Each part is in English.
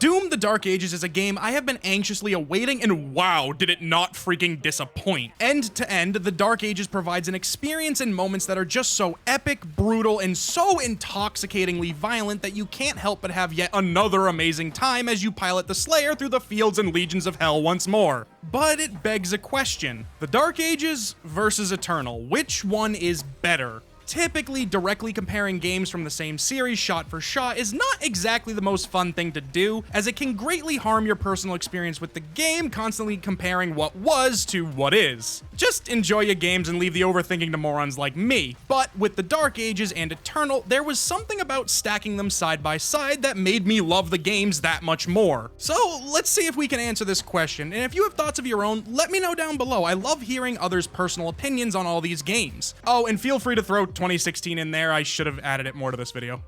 Doom: The Dark Ages is a game I have been anxiously awaiting, and wow, did it not freaking disappoint. End to end, The Dark Ages provides an experience and moments that are just so epic, brutal, and so intoxicatingly violent that you can't help but have yet another amazing time as you pilot the Slayer through the fields and legions of hell once more. But it begs a question. The Dark Ages versus Eternal, which one is better? Typically, directly comparing games from the same series shot for shot is not exactly the most fun thing to do, as it can greatly harm your personal experience with the game, constantly comparing what was to what is. Just enjoy your games and leave the overthinking to morons like me. But with the Dark Ages and Eternal, there was something about stacking them side by side that made me love the games that much more. So let's see if we can answer this question, and if you have thoughts of your own, let me know down below. I love hearing others' personal opinions on all these games. Oh, and feel free to throw 2016 in there. I should have added it more to this video.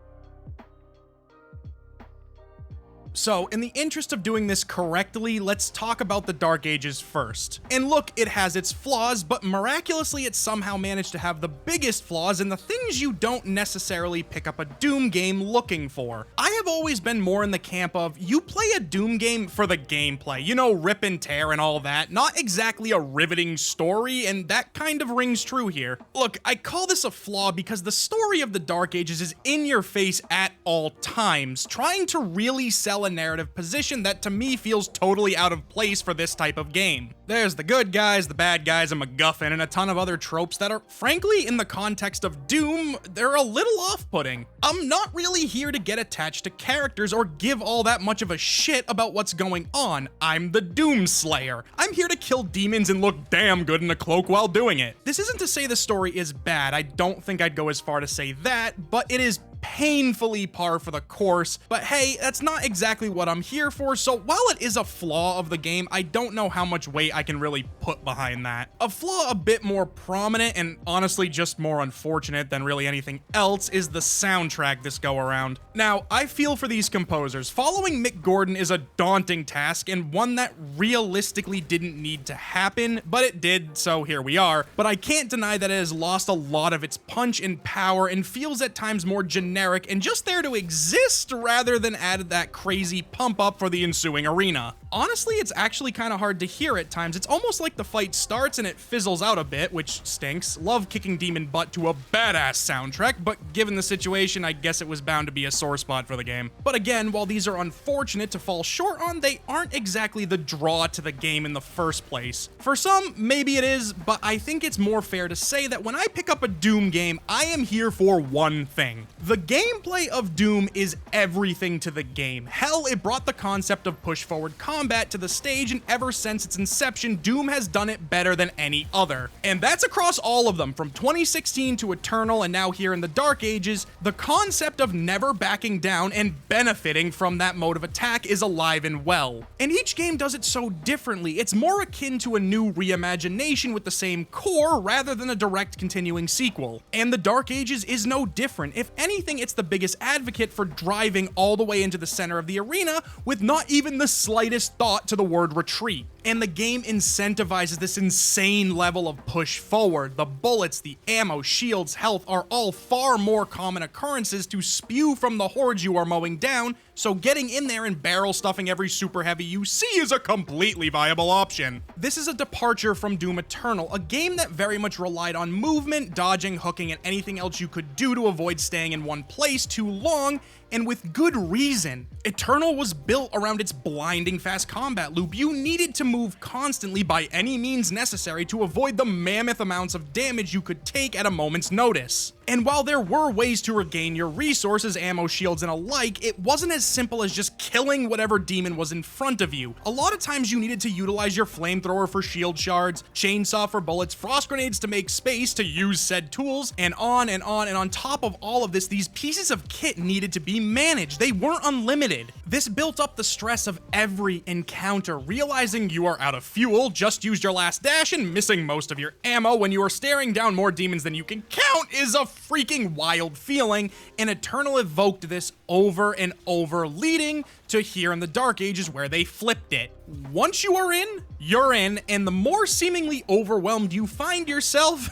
So, in the interest of doing this correctly, let's talk about the Dark Ages first. And look, it has its flaws, but miraculously it somehow managed to have the biggest flaws and the things you don't necessarily pick up a Doom game looking for. I have always been more in the camp of, you play a Doom game for the gameplay, you know, rip and tear and all that, not exactly a riveting story, and that kind of rings true here. Look, I call this a flaw because the story of the Dark Ages is in your face at all times, trying to really sell a narrative position that to me feels totally out of place for this type of game. There's the good guys, the bad guys, a MacGuffin, and a ton of other tropes that are, frankly, in the context of Doom, they're a little off-putting. I'm not really here to get attached to characters or give all that much of a shit about what's going on. I'm the Doom Slayer. I'm here to kill demons and look damn good in a cloak while doing it. This isn't to say the story is bad. I don't think I'd go as far to say that, but it is painfully par for the course. But hey, that's not exactly what I'm here for, so while it is a flaw of the game, I don't know how much weight I can really put behind that. A flaw a bit more prominent and honestly just more unfortunate than really anything else is the soundtrack this go around. Now, I feel for these composers. Following Mick Gordon is a daunting task and one that realistically didn't need to happen, but it did, so here we are. But I can't deny that it has lost a lot of its punch and power and feels at times more generic and just there to exist rather than add that crazy pump up for the ensuing arena. Honestly, it's actually kind of hard to hear at times. It's almost like the fight starts and it fizzles out a bit, which stinks. Love kicking demon butt to a badass soundtrack, but given the situation, I guess it was bound to be a sore spot for the game. But again, while these are unfortunate to fall short on, they aren't exactly the draw to the game in the first place. For some, maybe it is, but I think it's more fair to say that when I pick up a Doom game, I am here for one thing. The gameplay of Doom is everything to the game. Hell, it brought the concept of push-forward combat to the stage, and ever since its inception, Doom has done it better than any other. And that's across all of them, from 2016 to Eternal and now here in the Dark Ages. The concept of never backing down and benefiting from that mode of attack is alive and well. And each game does it so differently. It's more akin to a new reimagination with the same core rather than a direct continuing sequel. And the Dark Ages is no different. If anything, it's the biggest advocate for driving all the way into the center of the arena with not even the slightest thought to the word retreat. And the game incentivizes this insane level of push forward. The bullets, the ammo, shields, health are all far more common occurrences to spew from the hordes you are mowing down, so getting in there and barrel stuffing every super heavy you see is a completely viable option. This is a departure from Doom Eternal, a game that very much relied on movement, dodging, hooking, and anything else you could do to avoid staying in one place too long, and with good reason. Eternal was built around its blinding fast combat loop. You needed to move constantly by any means necessary to avoid the mammoth amounts of damage you could take at a moment's notice. And while there were ways to regain your resources, ammo, shields, and alike, it wasn't as simple as just killing whatever demon was in front of you. A lot of times you needed to utilize your flamethrower for shield shards, chainsaw for bullets, frost grenades to make space to use said tools, and on and on. And on top of all of this, these pieces of kit needed to be managed. They weren't unlimited. This built up the stress of every encounter, realizing you are out of fuel, just used your last dash, and missing most of your ammo when you are staring down more demons than you can count is a freaking wild feeling, and Eternal evoked this over and over, leading to here in the Dark Ages where they flipped it. Once you are in, you're in, and the more seemingly overwhelmed you find yourself,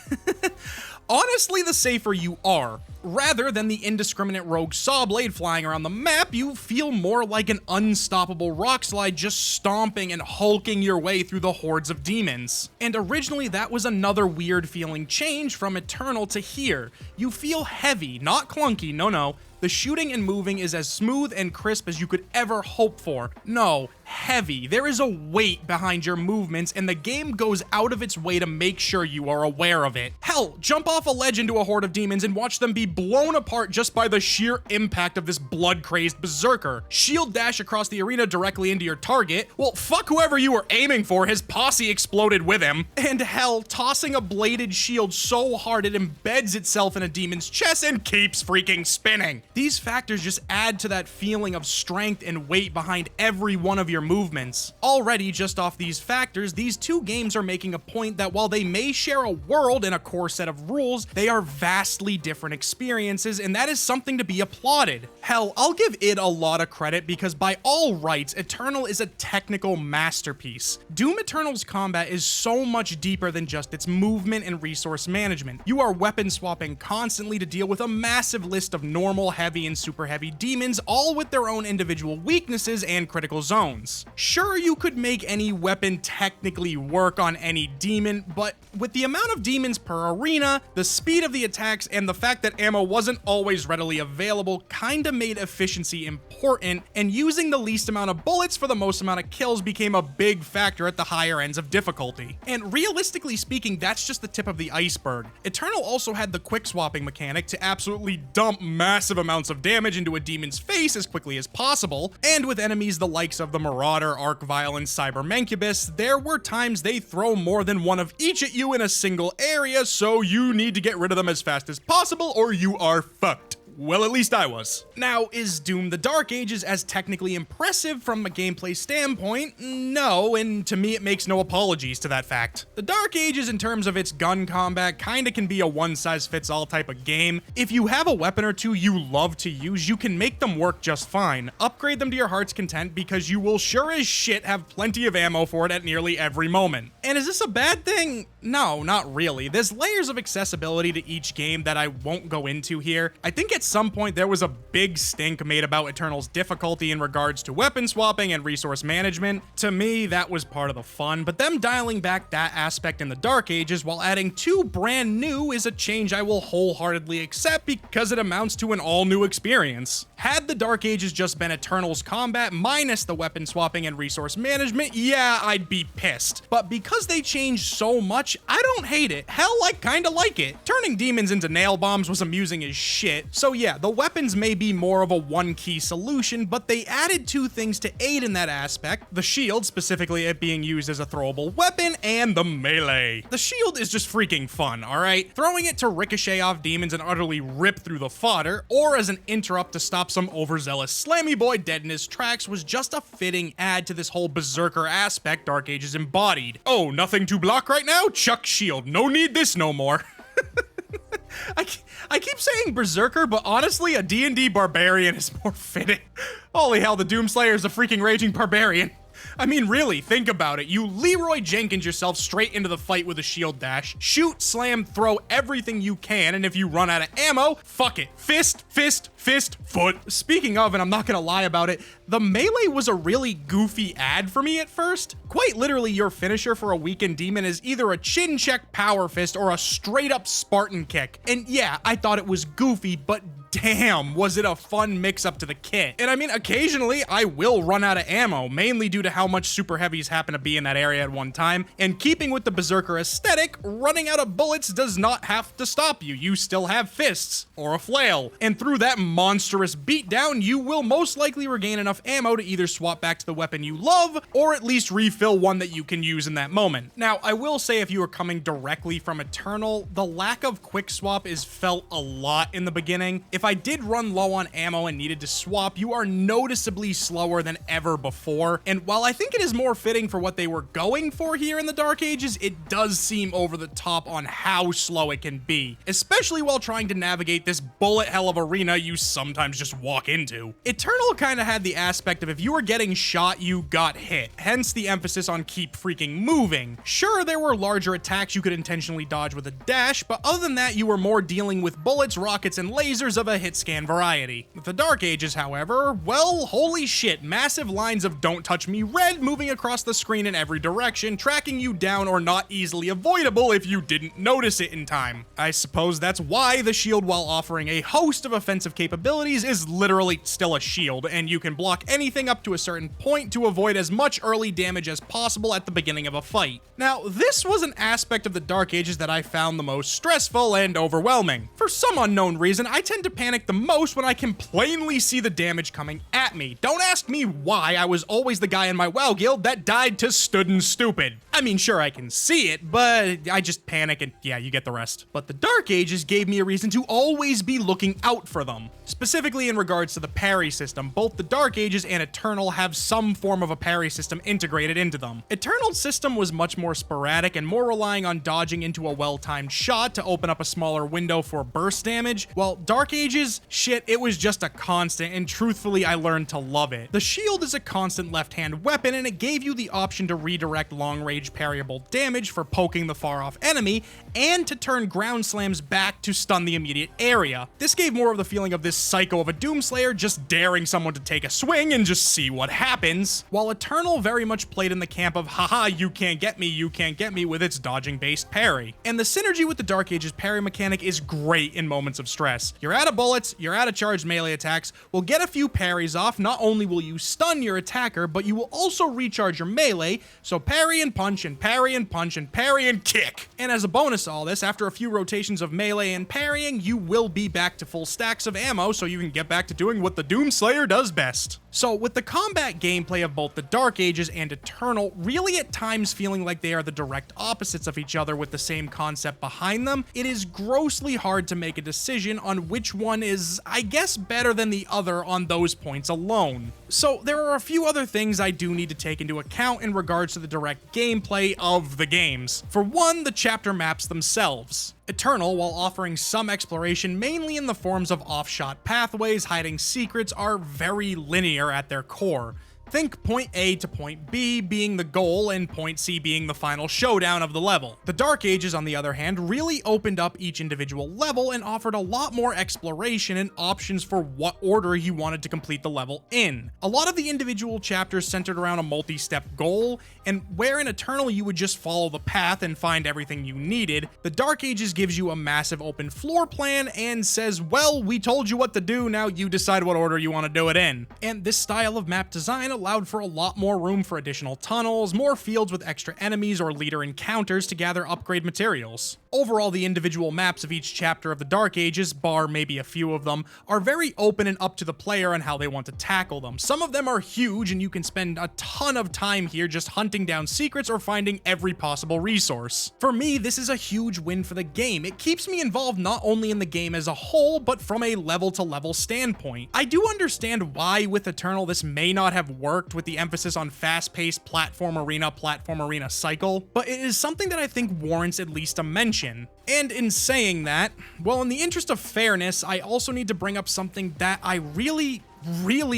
honestly the safer you are. Rather than the indiscriminate rogue saw blade flying around the map, you feel more like an unstoppable rock slide just stomping and hulking your way through the hordes of demons. And originally that was another weird feeling change from Eternal to here. You feel heavy, not clunky, no. The shooting and moving is as smooth and crisp as you could ever hope for. No, heavy. There is a weight behind your movements, and the game goes out of its way to make sure you are aware of it. Hell, jump off a ledge into a horde of demons and watch them be blown apart just by the sheer impact of this blood-crazed berserker. Shield dash across the arena directly into your target. Well, fuck whoever you were aiming for, his posse exploded with him. And hell, tossing a bladed shield so hard it embeds itself in a demon's chest and keeps freaking spinning. These factors just add to that feeling of strength and weight behind every one of your movements. Already, just off these factors, these two games are making a point that while they may share a world and a core set of rules, they are vastly different experiences, and that is something to be applauded. Hell, I'll give it a lot of credit because by all rights, Eternal is a technical masterpiece. Doom Eternal's combat is so much deeper than just its movement and resource management. You are weapon swapping constantly to deal with a massive list of normal, heavy, and super heavy demons, all with their own individual weaknesses and critical zones. Sure, you could make any weapon technically work on any demon, but with the amount of demons per arena, the speed of the attacks, and the fact that ammo wasn't always readily available kinda made efficiency important, and using the least amount of bullets for the most amount of kills became a big factor at the higher ends of difficulty. And realistically speaking, that's just the tip of the iceberg. Eternal also had the quick swapping mechanic to absolutely dump massive amounts of damage into a demon's face as quickly as possible, and with enemies the likes of the Marauder, Archvile, and Cyber Mencubus, there were times they throw more than one of each at you in a single area, so you need to get rid of them as fast as possible or you are fucked. Well, at least I was. Now, is Doom the Dark Ages as technically impressive from a gameplay standpoint? No, and to me it makes no apologies to that fact. The Dark Ages in terms of its gun combat kinda can be a one-size-fits-all type of game. If you have a weapon or two you love to use, you can make them work just fine. Upgrade them to your heart's content because you will sure as shit have plenty of ammo for it at nearly every moment. And is this a bad thing? No, not really. There's layers of accessibility to each game that I won't go into here. I think at some point there was a big stink made about Eternal's difficulty in regards to weapon swapping and resource management. To me, that was part of the fun, but them dialing back that aspect in the Dark Ages while adding two brand new is a change I will wholeheartedly accept because it amounts to an all-new experience. Had the Dark Ages just been Eternal's combat minus the weapon swapping and resource management, yeah, I'd be pissed. But because they changed so much, I don't hate it. Hell, I kinda like it. Turning demons into nail bombs was amusing as shit. So yeah, the weapons may be more of a one-key solution, but they added two things to aid in that aspect. The shield, specifically it being used as a throwable weapon, and the melee. The shield is just freaking fun, alright? Throwing it to ricochet off demons and utterly rip through the fodder, or as an interrupt to stop some overzealous slammy boy dead in his tracks was just a fitting add to this whole berserker aspect Dark Ages embodied. Oh, nothing to block right now? Chuck shield. No need this no more. I keep saying berserker, but honestly, a D&D barbarian is more fitting. Holy hell, the Doomslayer is a freaking raging barbarian. I mean, really, think about it. You Leroy Jenkins yourself straight into the fight with a shield dash, shoot, slam, throw everything you can, and if you run out of ammo, fuck it. Fist, fist, fist, foot. Speaking of, and I'm not gonna lie about it, the melee was a really goofy ad for me at first. Quite literally, your finisher for a weakened demon is either a chin check power fist or a straight up Spartan kick. And yeah, I thought it was goofy, but damn, was it a fun mix-up to the kit. And I mean, occasionally I will run out of ammo, mainly due to how much super heavies happen to be in that area at one time. And keeping with the berserker aesthetic, running out of bullets does not have to stop you. You still have fists, or a flail. And through that monstrous beatdown, you will most likely regain enough ammo to either swap back to the weapon you love, or at least refill one that you can use in that moment. Now, I will say if you are coming directly from Eternal, the lack of quick swap is felt a lot in the beginning. If if I did run low on ammo and needed to swap, you are noticeably slower than ever before, and while I think it is more fitting for what they were going for here in the Dark Ages, it does seem over the top on how slow it can be, especially while trying to navigate this bullet hell of arena you sometimes just walk into. Eternal kinda had the aspect of if you were getting shot, you got hit, hence the emphasis on keep freaking moving. Sure, there were larger attacks you could intentionally dodge with a dash, but other than that, you were more dealing with bullets, rockets, and lasers of a hit scan variety. With the Dark Ages, however, well, holy shit, massive lines of don't touch me red moving across the screen in every direction, tracking you down or not easily avoidable if you didn't notice it in time. I suppose that's why the shield, while offering a host of offensive capabilities, is literally still a shield, and you can block anything up to a certain point to avoid as much early damage as possible at the beginning of a fight. Now, this was an aspect of the Dark Ages that I found the most stressful and overwhelming. For some unknown reason, I tend to panic the most when I can plainly see the damage coming at me. Don't ask me why, I was always the guy in my WoW guild that died to stood and stupid. I mean, sure, I can see it, but I just panic and yeah, you get the rest. But the Dark Ages gave me a reason to always be looking out for them. Specifically in regards to the parry system, both the Dark Ages and Eternal have some form of a parry system integrated into them. Eternal's system was much more sporadic and more relying on dodging into a well-timed shot to open up a smaller window for burst damage, while Dark Ages, shit, it was just a constant, and truthfully, I learned to love it. The shield is a constant left-hand weapon, and it gave you the option to redirect long-range parryable damage for poking the far-off enemy, and to turn ground slams back to stun the immediate area. This gave more of the feeling of this psycho of a Doomslayer just daring someone to take a swing and just see what happens, while Eternal very much played in the camp of haha, you can't get me with its dodging-based parry. And the synergy with the Dark Ages parry mechanic is great in moments of stress. You're out of bullets, you're out of charged melee attacks, will get a few parries off, not only will you stun your attacker, but you will also recharge your melee, so parry and punch and parry and punch and parry and kick. And as a bonus to all this, after a few rotations of melee and parrying, you will be back to full stacks of ammo so you can get back to doing what the Doomslayer does best. So with the combat gameplay of both the Dark Ages and Eternal really at times feeling like they are the direct opposites of each other with the same concept behind them, it is grossly hard to make a decision on which one is, I guess, better than the other on those points alone. So there are a few other things I do need to take into account in regards to the direct gameplay of the games. For one, the chapter maps themselves. Eternal, while offering some exploration mainly in the forms of off-shot pathways hiding secrets, are very linear at their core. Think point A to point B being the goal and point C being the final showdown of the level. The Dark Ages, on the other hand, really opened up each individual level and offered a lot more exploration and options for what order you wanted to complete the level in. A lot of the individual chapters centered around a multi-step goal, and where in Eternal you would just follow the path and find everything you needed, the Dark Ages gives you a massive open floor plan and says, well, we told you what to do, now you decide what order you want to do it in. And this style of map design allowed for a lot more room for additional tunnels, more fields with extra enemies or leader encounters to gather upgrade materials. Overall, the individual maps of each chapter of the Dark Ages, bar maybe a few of them, are very open and up to the player on how they want to tackle them. Some of them are huge and you can spend a ton of time here just hunting down secrets or finding every possible resource. For me, this is a huge win for the game. It keeps me involved not only in the game as a whole, but from a level-to-level standpoint. I do understand why with Eternal this may not have worked with the emphasis on fast-paced platform arena cycle, but it is something that I think warrants at least a mention. And in saying that, well, in the interest of fairness, I also need to bring up something that I really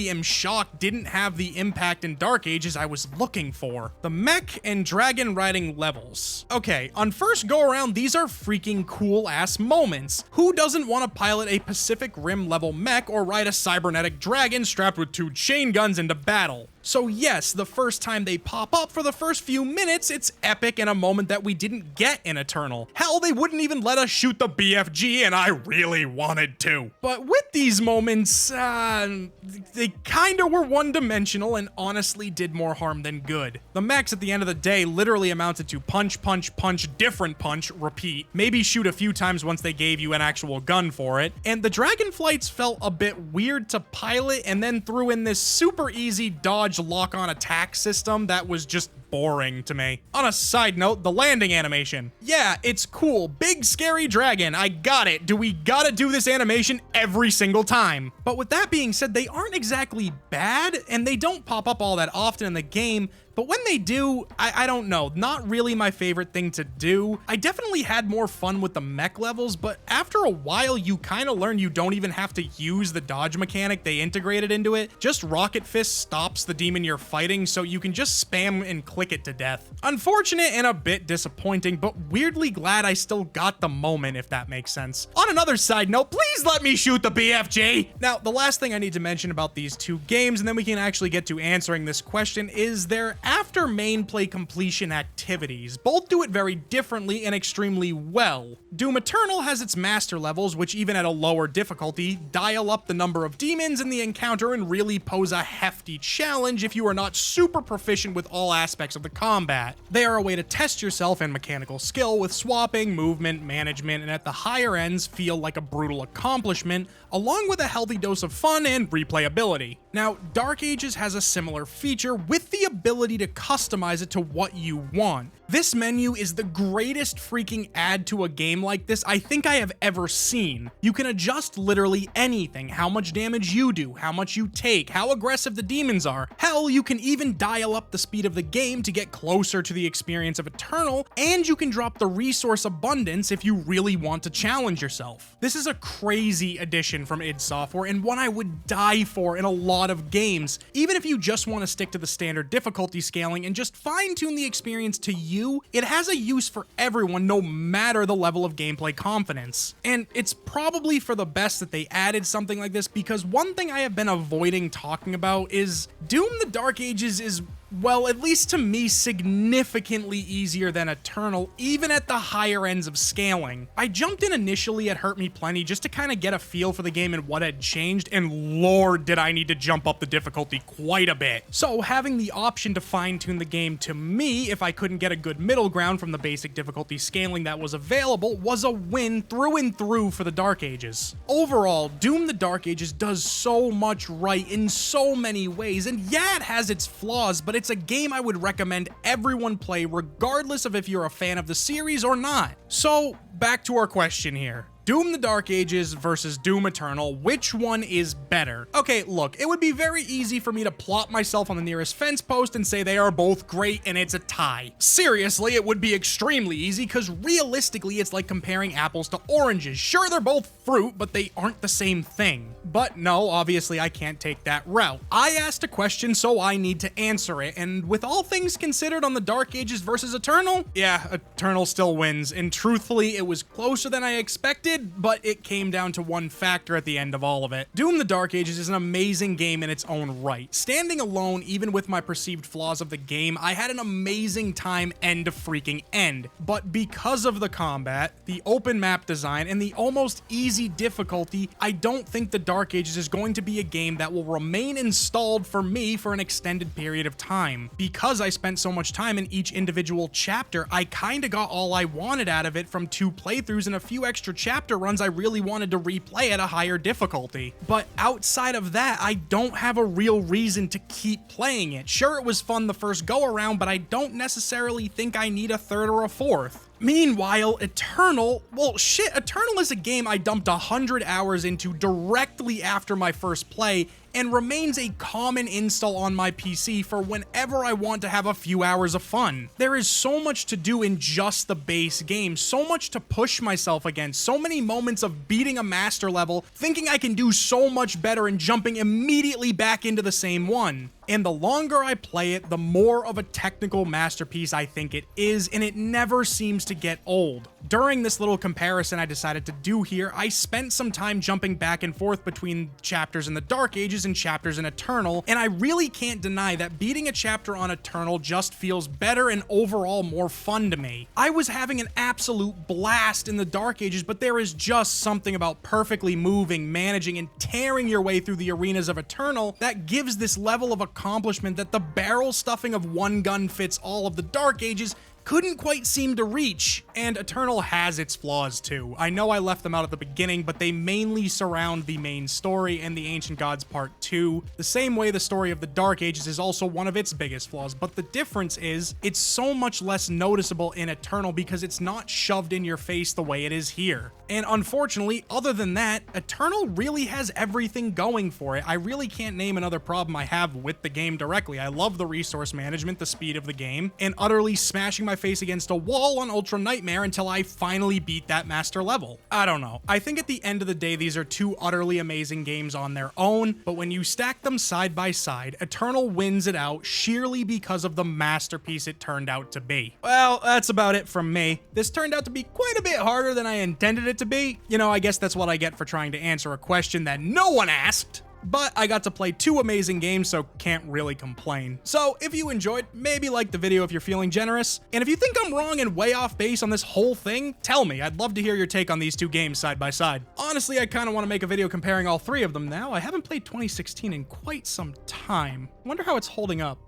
am shocked didn't have the impact in Dark Ages I was looking for. The mech and dragon riding levels. Okay, on first go around, these are freaking cool ass moments. Who doesn't want to pilot a Pacific Rim level mech or ride a cybernetic dragon strapped with 2 chain guns into battle? So yes, the first time they pop up for the first few minutes, it's epic and a moment that we didn't get in Eternal. Hell, they wouldn't even let us shoot the BFG and I really wanted to. But with these moments, they kinda were one-dimensional and honestly did more harm than good. The mechs at the end of the day literally amounted to punch, punch, punch, different punch, repeat, maybe shoot a few times once they gave you an actual gun for it, and the dragon flights felt a bit weird to pilot and then threw in this super easy dodge dodge lock-on attack system that was just boring to me. On a side note, the landing animation. Yeah, it's cool. Big scary dragon. I got it. Do we gotta do this animation every single time? But with that being said, they aren't exactly bad, and they don't pop up all that often in the game. But when they do, I don't know, not really my favorite thing to do. I definitely had more fun with the mech levels, but after a while, you kind of learn you don't even have to use the dodge mechanic they integrated into it. Just Rocket Fist stops the demon you're fighting, so you can just spam and click it to death. Unfortunate and a bit disappointing, but weirdly glad I still got the moment, if that makes sense. On another side note, please let me shoot the BFG! Now, the last thing I need to mention about these two games, and then we can actually get to answering this question, is their after main play completion activities. Both do it very differently and extremely well. Doom Eternal has its master levels, which even at a lower difficulty, dial up the number of demons in the encounter and really pose a hefty challenge if you are not super proficient with all aspects of the combat. They are a way to test yourself and mechanical skill with swapping, movement, management, and at the higher ends feel like a brutal accomplishment, along with a healthy dose of fun and replayability. Now, Dark Ages has a similar feature with the ability to customize it to what you want. This menu is the greatest freaking add to a game like this I think I have ever seen. You can adjust literally anything, how much damage you do, how much you take, how aggressive the demons are. Hell, you can even dial up the speed of the game to get closer to the experience of Eternal, and you can drop the resource abundance if you really want to challenge yourself. This is a crazy addition from id Software and one I would die for in a lot of games, even if you just want to stick to the standard difficulty scaling and just fine-tune the experience to you. It has a use for everyone, no matter the level of gameplay confidence. And it's probably for the best that they added something like this, because one thing I have been avoiding talking about is Doom the Dark Ages is, well, at least to me, significantly easier than Eternal, even at the higher ends of scaling. I jumped in initially at Hurt Me Plenty just to kind of get a feel for the game and what had changed, and lord did I need to jump up the difficulty quite a bit. So having the option to fine-tune the game to me, if I couldn't get a good middle ground from the basic difficulty scaling that was available, was a win through and through for the Dark Ages. Overall, Doom the Dark Ages does so much right in so many ways, and yeah, it has its flaws, but it's a game I would recommend everyone play regardless of if you're a fan of the series or not. So, back to our question here. Doom the Dark Ages versus Doom Eternal, which one is better? Okay, look, it would be very easy for me to plop myself on the nearest fence post and say they are both great and it's a tie. Seriously, it would be extremely easy because realistically it's like comparing apples to oranges. Sure, they're both fruit, but they aren't the same thing. But no, obviously I can't take that route. I asked a question, so I need to answer it, and with all things considered on the Dark Ages versus Eternal, yeah, Eternal still wins, and truthfully, it was closer than I expected, but it came down to one factor at the end of all of it. Doom the Dark Ages is an amazing game in its own right. Standing alone, even with my perceived flaws of the game, I had an amazing time end to freaking end. But because of the combat, the open map design, and the almost easy difficulty, I don't think the Dark Ages is going to be a game that will remain installed for me for an extended period of time. Because I spent so much time in each individual chapter, I kinda got all I wanted out of it from 2 playthroughs and a few extra chapter runs I really wanted to replay at a higher difficulty. But outside of that, I don't have a real reason to keep playing it. Sure, it was fun the first go around, but I don't necessarily think I need a third or a fourth. Meanwhile, Eternal, well shit, Eternal is a game I dumped 100 hours into directly after my first play, and remains a common install on my PC for whenever I want to have a few hours of fun. There is so much to do in just the base game, so much to push myself against, so many moments of beating a master level, thinking I can do so much better and jumping immediately back into the same one. And the longer I play it, the more of a technical masterpiece I think it is, and it never seems to get old. During this little comparison I decided to do here, I spent some time jumping back and forth between chapters in the Dark Ages and chapters in Eternal, and I really can't deny that beating a chapter on Eternal just feels better and overall more fun to me. I was having an absolute blast in the Dark Ages, but there is just something about perfectly moving, managing, and tearing your way through the arenas of Eternal that gives this level of accomplishment that the barrel stuffing of one gun fits all of the Dark Ages couldn't quite seem to reach. And Eternal has its flaws too. I know I left them out at the beginning, but they mainly surround the main story and the Ancient Gods Part 2, the same way the story of the Dark Ages is also one of its biggest flaws, but the difference is it's so much less noticeable in Eternal because it's not shoved in your face the way it is here. And unfortunately, other than that, Eternal really has everything going for it. I really can't name another problem I have with the game directly. I love the resource management, the speed of the game, and utterly smashing my face against a wall on Ultra Nightmare until I finally beat that master level. I don't know. I think at the end of the day, these are two utterly amazing games on their own, but when you stack them side by side, Eternal wins it out sheerly because of the masterpiece it turned out to be. Well, that's about it from me. This turned out to be quite a bit harder than I intended it to be. You know, I guess that's what I get for trying to answer a question that no one asked. But I got to play two amazing games, so can't really complain. So if you enjoyed, maybe like the video if you're feeling generous. And if you think I'm wrong and way off base on this whole thing, tell me. I'd love to hear your take on these two games side by side. Honestly, I kind of want to make a video comparing all three of them now. I haven't played 2016 in quite some time. I wonder how it's holding up.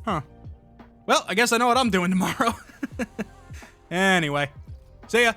Huh. Well, I guess I know what I'm doing tomorrow. Anyway, see ya.